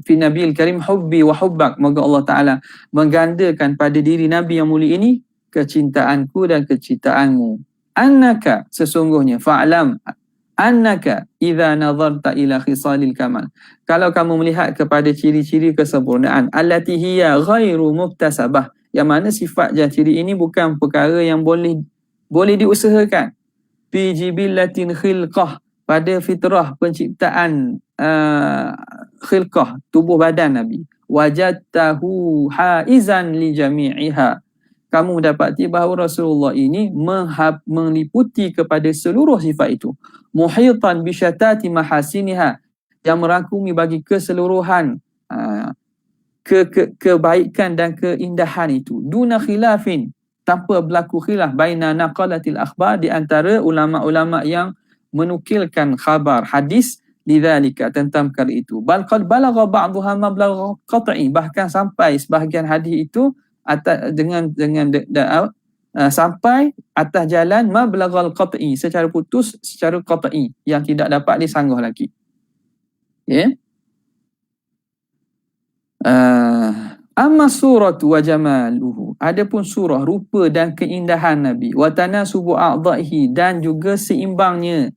fi nabiyil karim hubbi wa hubbak, moga Allah Ta'ala menggandakan pada diri Nabi yang mulia ini kecintaanku dan kecintaanmu. Annaka, sesungguhnya, fa'lam annaka idza nazarta ila khisalil kamal, kalau kamu melihat kepada ciri-ciri kesempurnaan, allati hiya ghairu muktasabah, yang mana sifat dan ciri ini bukan perkara yang boleh diusahakan, fi jibillatin khilqah, pada fitrah penciptaan khilqah, tubuh badan Nabi, wajadtahu haizan li jami'iha, kamu dapati bahawa Rasulullah ini meliputi kepada seluruh sifat itu, muhitan bi syatati mahasiniha, yang merangkumi bagi keseluruhan kebaikan dan keindahan itu, duna khilafin, tanpa berlaku khilaf, baina naqalatil akhbar, di antara ulama-ulama yang menukilkan khabar hadis, lidzalika, tentang perkara itu, bal qad balagha ba'dhuha mablagha qat'i, bahkan sampai sebahagian hadis itu atas sampai atas jalan mablaghal qat'i, secara putus, secara qat'i, yang tidak dapat disangguh lagi. Ya. Amma suratu wa jamaluhu, adapun surah, rupa dan keindahan Nabi, wa tanasubu a'dha'ihi, dan juga seimbangnya,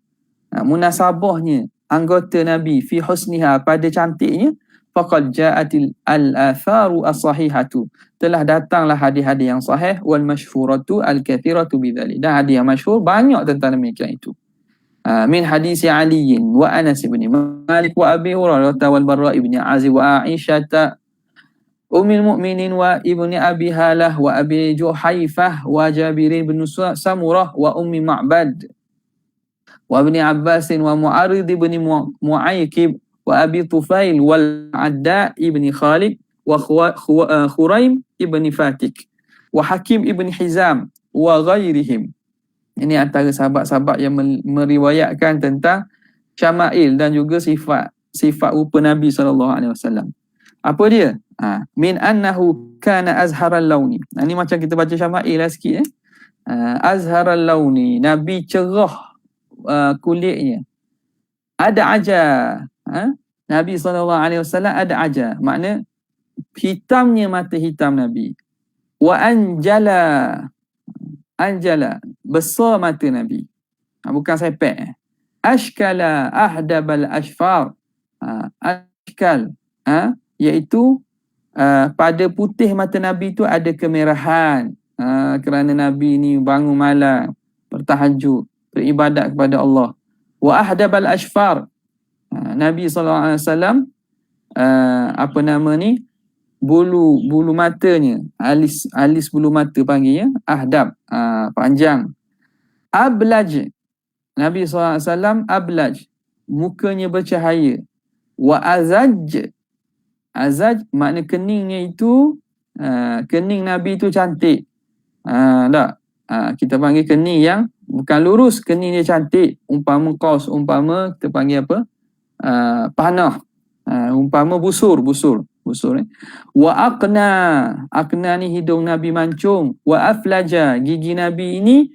munasabahnya anggota Nabi, fi husniha, pada cantiknya, faqad ja'atil al-atharu as-sahihatu, telah datanglah hadis-hadis yang sahih, wal masyhuratu al-kathiratu bidzalik, dan hadis yang masyhur banyak tentang demikian itu. Min hadis Ali wa Anas bin Malik wa Abi Hurairah wal Barra ibn Azib wa Aisyah Ummul Mukminin wa ibni Abi Halah wa Abi Juhaifah wa Jabir bin Samurah wa Ummi Ma'bad wa Ibni Abbas wa Mu'arid bin Mu'aykib wa Abi Tufail wal Adda ibni Khalid wa Khuraim ibni Fatik wa Hakim ibni Hizam wa ghairihim. Ini antara sahabat-sahabat yang meriwayatkan tentang syama'il dan juga sifat rupa Nabi SAW. Apa dia? Min annahu kana azharal launi. Ini macam kita baca syama'il lah sikit. Azharal launi, Nabi cerah kulitnya. Ada aja. Nabi SAW ada aja. Makna hitamnya mata hitam Nabi. Wa anjala, besar mata Nabi, bukan sepek. Ashkala ahdabal ashfar, ashkal, iaitu pada putih mata Nabi itu ada kemerahan, kerana Nabi ni bangun malam, bertahajud, beribadat kepada Allah. Wa ahdabal ashfar, Nabi SAW bulu matanya, alis bulu mata panggilnya ahdab, panjang. Ablaj, Nabi SAW ablaj, mukanya bercahaya. Wa azaj, makna keningnya itu, kening Nabi itu cantik. Kita panggil kening yang bukan lurus, kening dia cantik. Umpama kaus, umpama kita panggil apa? Panah. Umpama busur. Wa aqna ni hidung Nabi mancung. Wa aflaja, gigi Nabi ini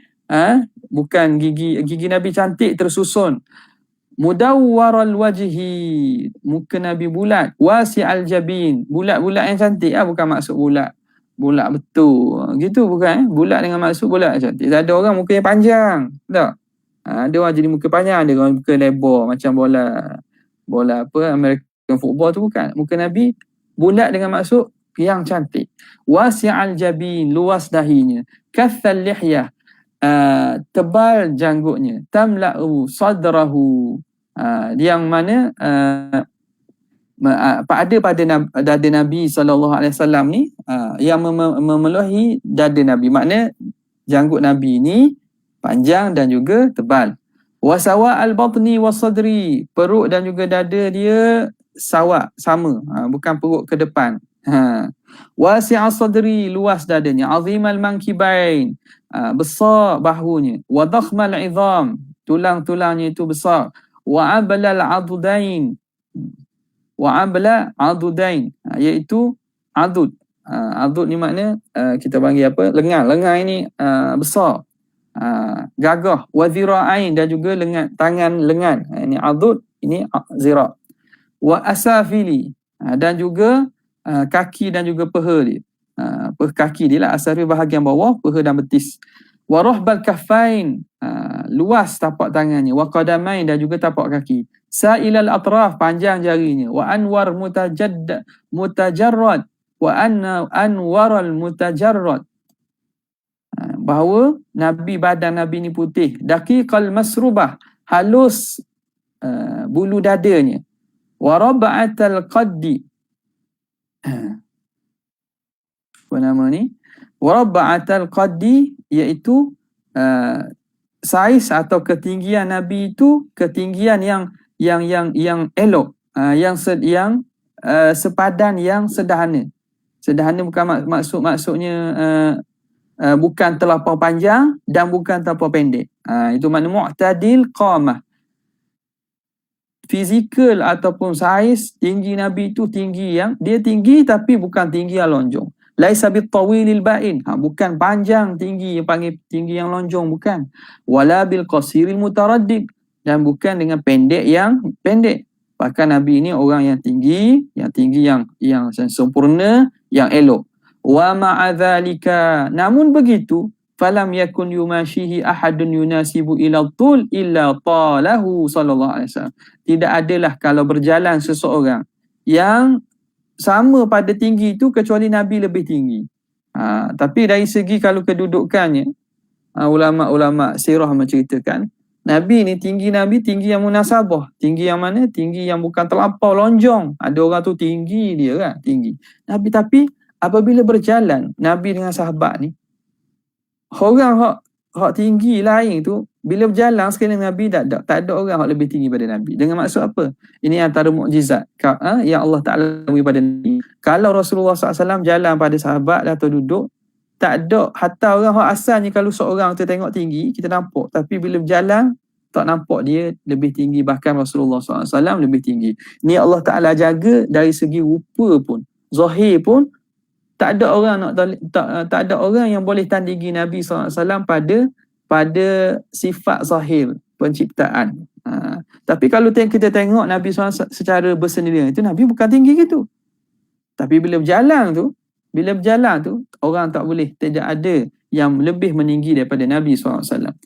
bukan gigi Nabi cantik tersusun. Mudawwaral wajhi, muka Nabi bulat. Wasi'al jabin, bulat-bulat yang cantik, bukan maksud bulat betul gitu, bukan. Bulat dengan maksud bulat cantik. Ada orang muka yang panjang, tak? Ada orang jadi muka panjang, ada orang muka lebar macam bola apa, American football tu, bukan. Muka Nabi bulat dengan maksud yang cantik. Wasi'al jabin, luas dahinya. Kathal lihyah, tebal janggutnya. Tamla'u sadrahu, yang mana ada pada dada Nabi SAW ni, yang memenuhi dada Nabi. Makna janggut Nabi ni panjang dan juga tebal. Wasawa al-batni was-sadri, perut dan juga dada dia sawa, sama, bukan perut ke depan. Wasi'as sadri, luas dadanya. Azimal mankibain, besar bahunya. Wa dakhmal izam, tulang-tulangnya itu besar. Wa ablal adudain, iaitu adud. Adud ni makna kita panggil apa? Lengan. Lengan ini besar. Gagah. Wa zira'ain, dan juga lengan, tangan lengan. Ini adud, ini zira'. Wa asafili, dan juga kaki dan juga peha dia. Kaki dia lah, asafil bahagian bawah, peha dan betis. Wa rahbal kaffain, luas tapak tangannya. Wa qadamain, dan juga tapak kaki. Sa'ilal atraf, panjang jarinya. Wa anwar mutajarrad, wa anwaral mutajarrad, bahawa badan Nabi ni putih. Daqiqal masrubah, halus bulu dadanya. Wa raba'atal qaddi, apa nama ni? Wa raba'atal qaddi, iaitu saiz atau ketinggian Nabi itu ketinggian yang elok, yang sepadan, yang sederhana. Sederhana bukan maksudnya bukan terlampau panjang dan bukan terlampau pendek. Itu makna mu'tadil qamah. Fizikal ataupun saiz tinggi Nabi itu tinggi yang dia tinggi tapi bukan tinggi yang lonjong. Laisa bitawilil ba'in, bukan panjang tinggi yang panggil tinggi yang lonjong, bukan. Wala bil qasiril mutaraddid, dan bukan dengan pendek yang pendek. Bahkan Nabi ini orang yang tinggi yang sempurna, yang elok. Wa ma'adzalika, namun begitu, falam yakun yumashihi ahadun yunasibu ila tul illa talahu sallallahu alaihi wasallam. Tidak adalah kalau berjalan seseorang yang sama pada tinggi itu kecuali Nabi lebih tinggi. Tapi dari segi kalau kedudukannya, ulama-ulama sirah menceritakan Nabi ni tinggi yang munasabah. Tinggi yang mana? Tinggi yang bukan terlampau lonjong. Ada orang tu tinggi dia kan, tinggi. Nabi, tapi apabila berjalan Nabi dengan sahabat ni, orang hak tinggi lain tu bila berjalan sekali Nabi tak ada orang hak lebih tinggi pada Nabi. Dengan maksud apa? Ini antara mukjizat yang Allah Taala beri pada Nabi. Kalau Rasulullah SAW jalan pada sahabat atau duduk, tak ada, hatta orang hak asalnya kalau seorang tu tengok tinggi kita nampak, tapi bila berjalan tak nampak dia lebih tinggi, bahkan Rasulullah SAW lebih tinggi. Ni Allah Taala jaga dari segi rupa pun, zahir pun. Tak ada orang yang boleh tandingi Nabi SAW pada sifat zahir penciptaan. Tapi kalau kita tengok Nabi SAW secara bersendirian itu, Nabi bukan tinggi gitu. Tapi bila berjalan tu orang tak boleh, tidak ada yang lebih meninggi daripada Nabi SAW.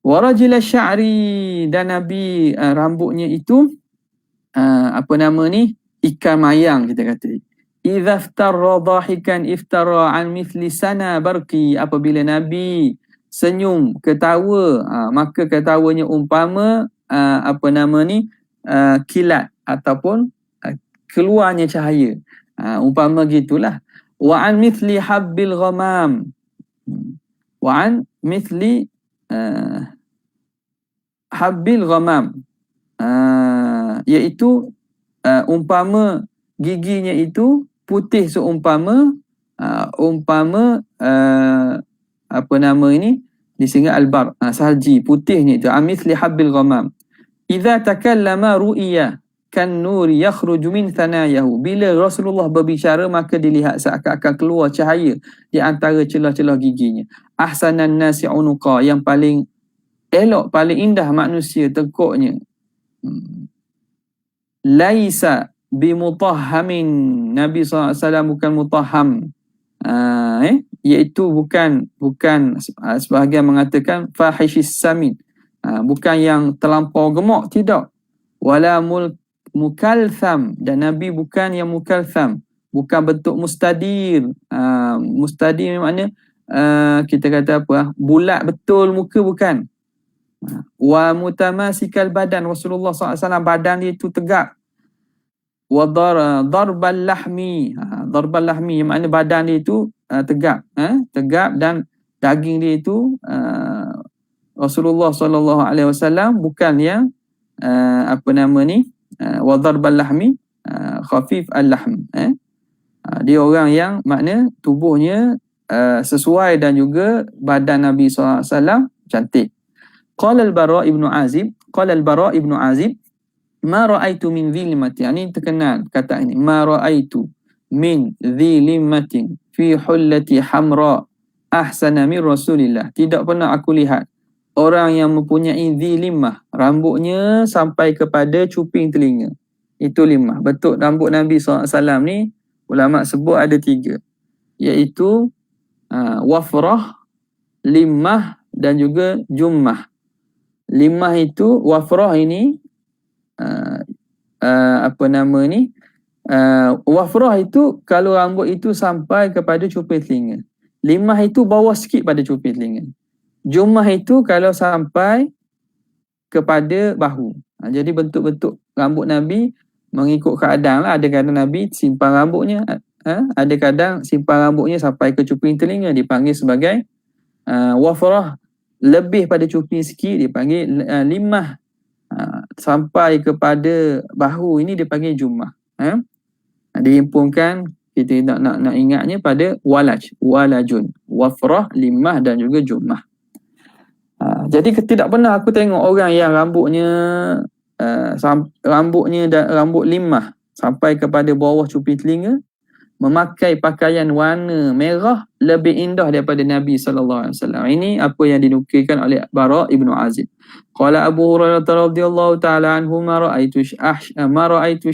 Warajil sya'ri, dan Nabi rambutnya itu ikan mayang kita kata. Idza iftara dhahikan iftara an mithli sana barqi, apabila Nabi senyum, ketawa, maka ketawanya umpama kilat ataupun keluarnya cahaya. Umpama gitulah. Wa an mithli habbil ghamam. Wa an mithli habbil ghamam. Iaitu umpama giginya itu putih seumpama di sini albar, salji, putihnya itu, amithli habbil ghamam. Idza takallama ru'iya kan nuri yakhruju min thanayahu, bila Rasulullah berbicara maka dilihat seakan-akan keluar cahaya di antara celah-celah giginya. Ahsanan nasi unuqa, yang paling elok, paling indah manusia tekuknya. Laisa bimutahhamin, Nabi SAW bukan mutahham, iaitu bukan sebahagian mengatakan fahishis samin, bukan yang terlampau gemuk, tidak. Wala mukaltham, dan Nabi bukan yang mukaltham, bukan bentuk mustadir. Mustadir makna kita kata apa, bulat betul muka, bukan. Wa mutamasikal badan, Rasulullah SAW badan dia itu tegak. Wa darbal lahmi, darbal lahmi makna badan dia itu tegap, tegap, dan daging dia itu Rasulullah SAW bukan yang wa darbal lahmi khafif al-lahm, dia orang yang makna tubuhnya sesuai, dan juga badan Nabi SAW cantik. Qala al-Bara ibn Azib, ma ra'aitu min zilmati, ini terkenal kata ini, ma ra'aitu min dhi limmatin fi hullati hamra ahsana min Rasulillah. Tidak pernah aku lihat orang yang mempunyai dhi limmah, rambutnya sampai kepada cuping telinga. Itu limmah. Bentuk rambut Nabi SAW ni ulama sebut ada 3, iaitu wafrah, limmah dan juga jummah. Limmah itu, wafrah ini wafrah itu kalau rambut itu sampai kepada cuping telinga. Limmah itu bawah sikit pada cuping telinga. Jummah itu kalau sampai kepada bahu. Jadi bentuk-bentuk rambut Nabi mengikut keadaan lah. Ada kadang Nabi simpan rambutnya, ada kadang simpan rambutnya sampai ke cuping telinga, dipanggil sebagai wafrah. Lebih pada cuping sikit dipanggil limmah. Sampai kepada bahu ini dipanggil jummah. Dihimpunkan, kita nak ingatnya pada walajun, wafrah, limmah dan juga jummah. Jadi tidak pernah aku tengok orang yang rambutnya rambut limmah sampai kepada bawah cuping telinga memakai pakaian warna merah lebih indah daripada Nabi SAW. Ini apa yang dinukilkan oleh Bara ibn Azib. Qala Abu Hurairah radhiyallahu ta'ala anhu ma ra'aitu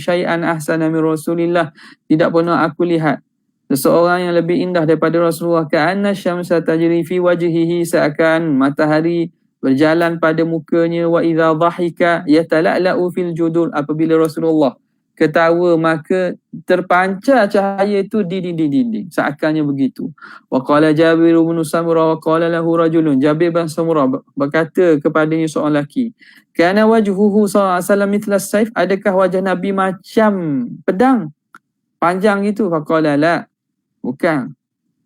syai'an ahsana min Rasulillah. Tidak pernah aku lihat seseorang yang lebih indah daripada Rasulullah. Ka'anna syamsa tajri fi wajhihi, seakan matahari berjalan pada mukanya. Wa idza dhahika yatala'la'u fil judur. Apabila Rasulullah ketawa maka terpancar cahaya itu di dinding-dinding, seakannya begitu. Wa qala Jabir bin Samurah wa qala lahu rajulun. Jabir bin Samurah berkata kepadanya seorang lelaki, kana wajhuhu sallallahu alaihi wasallam mithla as-saif, adakah wajah Nabi macam pedang panjang gitu? Faqala la, bukan.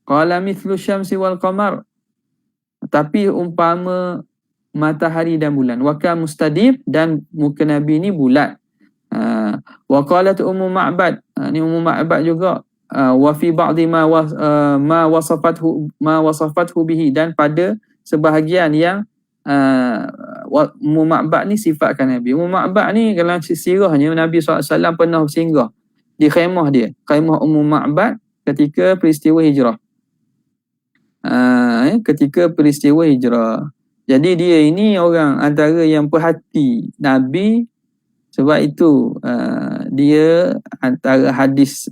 Qala mithlu syamsi wal qamar, tapi umpama matahari dan bulan. Wa ka mustadib, dan muka Nabi ni bulat. Wa qalat Ummu Ma'bad, ni Ummu Ma'bad juga, wa fi ba'dhi ma wasafathu bihi, dan pada sebahagian yang Ummu Ma'bad ni sifatkan Nabi. Ummu Ma'bad ni dalam sirahnya Nabi SAW pernah singgah di khemah dia, khemah Ummu Ma'bad ketika peristiwa hijrah. Ketika peristiwa hijrah. Jadi dia ini orang antara yang perhati Nabi. Sebab itu dia antara hadis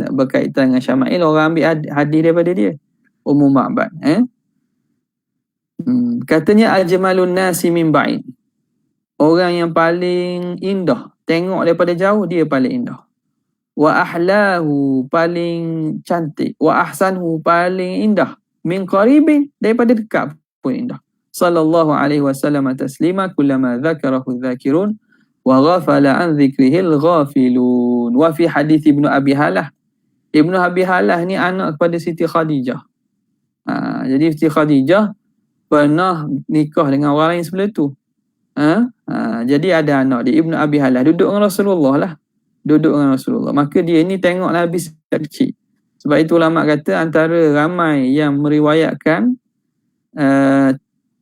berkaitan dengan Syama'il, orang ambil hadis daripada dia, Ummu Ma'bad. Katanya ajmalun nasi min ba'id, orang yang paling indah tengok daripada jauh, dia paling indah. Wa ahlahu, paling cantik. Wa ahsanhu, paling indah. Min qaribin, daripada dekat pun indah. Sallallahu alaihi wasallam taslima kullama dzakarahu dzakirun wa ghafala an dhikrihil ghafilun. Wa fi hadis Ibnu Abi Halah. Ibnu Abi Halah ni anak kepada Siti Khadijah. Jadi Siti Khadijah pernah nikah dengan orang lain sebelah tu. Jadi ada anak dia, Ibnu Abi Halah, duduk dengan Rasulullah lah. Duduk dengan Rasulullah. Maka dia ni tengok Nabi sejak kecil. Sebab itu ulama kata antara ramai yang meriwayatkan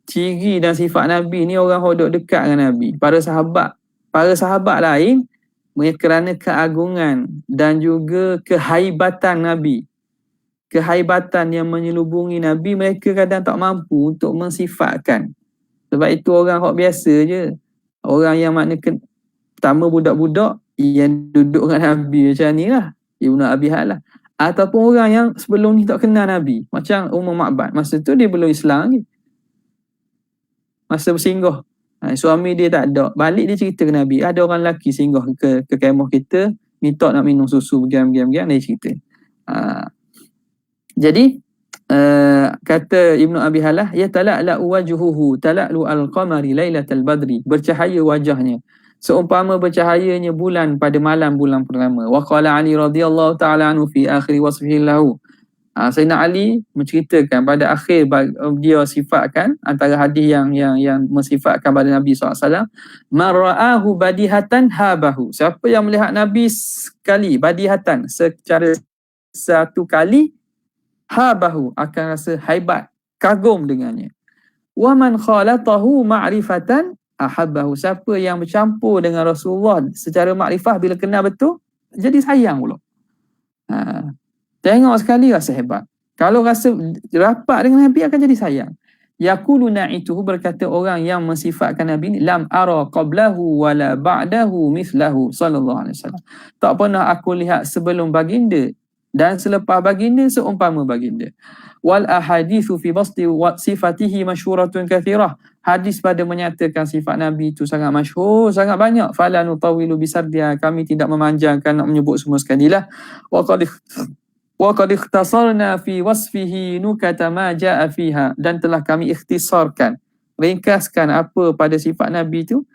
ciri dan sifat Nabi ni orang hodok dekat dengan Nabi. Para sahabat lain kerana keagungan dan juga kehaibatan Nabi, kehaibatan yang menyelubungi Nabi, mereka kadang tak mampu untuk mensifatkan. Sebab itu orang hok biasa je, orang yang makna pertama budak-budak yang duduk dengan Nabi macam ni lah, Ibnu Abi Halah. Ataupun orang yang sebelum ni tak kenal Nabi, macam Ummu Ma'bad, masa tu dia belum Islam lagi, masa bersinggah. Suami dia tak ada, balik dia cerita ke Nabi, ada orang lelaki singgah ke kemah kita, minta nak minum susu, bergiam-giam, dia cerita. Jadi kata Ibnu Abi Halah, ya tala'la wajhuhu tala'lu al-qamari lailatal badri, bercahaya wajahnya seumpama bercahayanya bulan pada malam bulan purnama. Wa qala Ali radhiyallahu ta'ala anhu fi akhir wasfihi lahu. Sayyidina Ali menceritakan pada akhir dia sifatkan, antara hadis yang mensifatkan pada Nabi SAW, marra'ahu badihatan habahu, siapa yang melihat Nabi sekali, badihatan, secara satu kali, habahu, akan rasa haibat, kagum dengannya. Wa man khalatahu ma'rifatan ahabbahu, siapa yang bercampur dengan Rasulullah secara makrifah, bila kenal betul jadi sayang pula. Tengok sekali rasa hebat. Kalau rasa rapat dengan Nabi akan jadi sayang. Yaqulu na'ituhu, berkata orang yang mensifatkan Nabi ni, lam ara qablahu wala ba'dahu mithlahu sallallahu alaihi wasallam. Tak pernah aku lihat sebelum baginda dan selepas baginda seumpama baginda. Wal ahadithu fi basti sifatihi masyhuratun kathirah. Hadis pada menyatakan sifat Nabi itu sangat masyhur, sangat banyak. Fala nutawilu bisardiha, kami tidak memanjangkan nak menyebut semua sekali lah. Wa qad ikhtasarna fi wasfihi nukata ma jaa fiha, dan telah kami ikhtisarkan, ringkaskan apa pada sifat Nabi tu,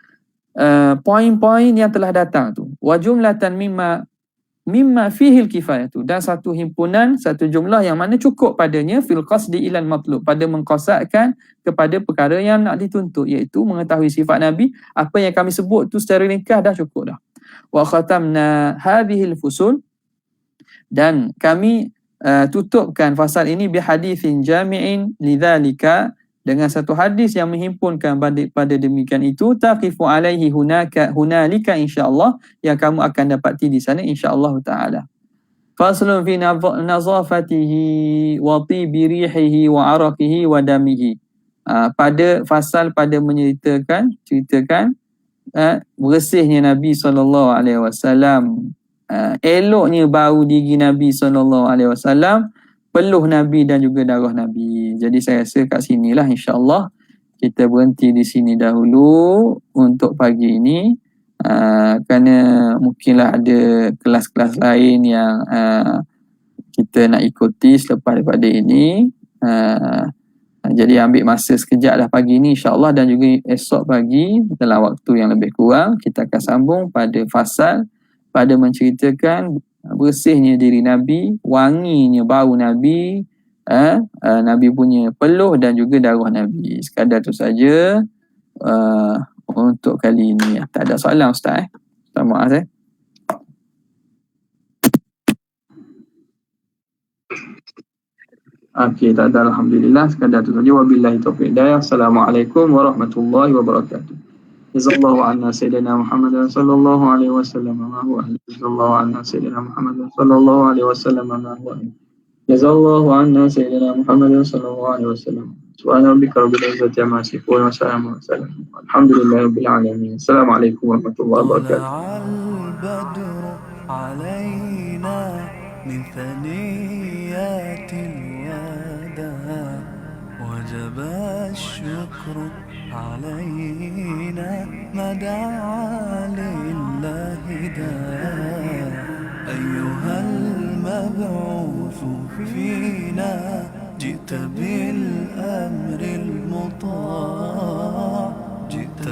poin-poin yang telah datang tu. Wa jumlatan mimma fihi al-kifayah tu, dan satu himpunan, satu jumlah yang mana cukup padanya fil qasdi ilal matlub, pada mengqasadkan kepada perkara yang nak dituntut, iaitu mengetahui sifat Nabi. Apa yang kami sebut tu secara ringkas dah cukup dah. Wa khatamna hadhihi al-fusul, dan kami tutupkan fasal ini bi hadithin jami'in lidzalika, dengan satu hadis yang menghimpunkan pada demikian itu. Taqifu alaihi hunalika insyaallah, yang kamu akan dapati di sana insyaallah taala. Faslun fi nazafatihi wa tibi rihihi wa araqihi wa damihi. Pada fasal pada menceritakan bersihnya Nabi SAW, eloknya bau diri Nabi SAW, peluh Nabi dan juga darah Nabi. Jadi saya rasa kat sinilah insya-Allah kita berhenti di sini dahulu untuk pagi ini, kerana mungkinlah ada kelas-kelas lain yang kita nak ikuti selepas daripada ini. Jadi ambil masa sekejap lah pagi ini insya-Allah, dan juga esok pagi dalam waktu yang lebih kurang kita akan sambung pada fasal pada menceritakan bersihnya diri Nabi, wanginya bau Nabi, Nabi punya peluh dan juga darah Nabi. Sekadar tu saja untuk kali ini. Tak ada soalan Ustaz Ustaz maaf Okey, tak ada, alhamdulillah. Sekadar tu saja. Wabillahi taufiq hidayah. Assalamualaikum warahmatullahi wabarakatuh. Jazallahu anna sayyidina Muhammad sallallahu alaihi wasallam ma huwa ahli. Jazallahu anna sayyidina Muhammad sallallahu alaihi wasallam ma huwa ahli. Jazallahu anna sayyidina Muhammad sallallahu alaihi wasallam. Subhana rabbika rabbil izzati amma yasifun wa salamun alhamdulillahi rabbil alamin. Assalamualaikum warahmatullahi wabarakatuh. من ثنيات الوداع وجب الشكر علينا ما دعا لله داع أيها المبعوث فينا جئت بالأمر المطاع جئت